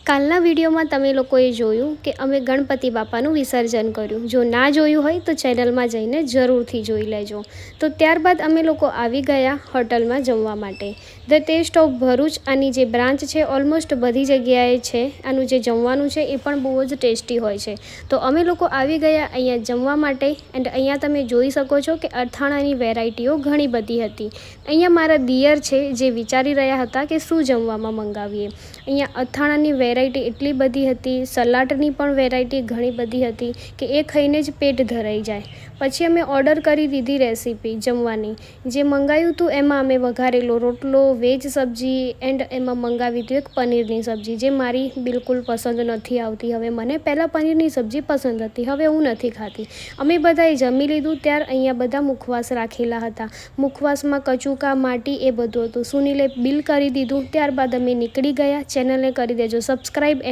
કાલના વિડીયોમાં તમે લોકોએ જોયું કે અમે ગણપતિ બાપાનું વિસર્જન કર્યું। જો ના જોયું હોય તો ચેનલમાં જઈને જરૂરથી જોઈ લેજો। તો ત્યારબાદ અમે લોકો આવી ગયા હોટલમાં જમવા માટે। ધ ટેસ્ટ ઓફ ભરૂચ આની જે બ્રાન્ચ છે ઓલમોસ્ટ બધી જગ્યાએ છે। આનું જે જમવાનું છે એ પણ બહુ જ ટેસ્ટી હોય છે। તો અમે લોકો આવી ગયા અહીંયા જમવા માટે એન્ડ અહીંયા તમે જોઈ શકો છો કે અથાણાની વેરાયટીઓ ઘણી બધી હતી। અહીંયા મારા દિયર છે જે વિચારી રહ્યા હતા કે શું જમવામાં મંગાવીએ। અહીંયા અથાણાની વેરાયટી એટલી બધી હતી, સલાડની પણ વેરાયટી ઘણી બધી હતી કે એ ખાઈને જ પેટ ધરાઈ જાય। પછી અમે ઓર્ડર કરી દીધી રેસીપી જમવાની। જે મંગાવ્યું હતું એમાં અમે વઘારેલો રોટલો, વેજ સબ્જી એન્ડ એમાં મંગાવી હતી એક પનીરની સબ્જી, જે મારી બિલકુલ પસંદ નથી આવતી। હવે મને પહેલાં પનીરની સબ્જી પસંદ હતી, હવે હું નથી ખાતી। અમે બધાએ જમી લીધું ત્યાર અહીંયા બધા મુખવાસ રાખેલા હતા। મુખવાસમાં કચુકા, માટી એ બધું હતું। સુનિલે બિલ કરી દીધું, ત્યારબાદ અમે નીકળી ગયા। ચેનલને કરી દેજો સબસ્ક્રાઈબ।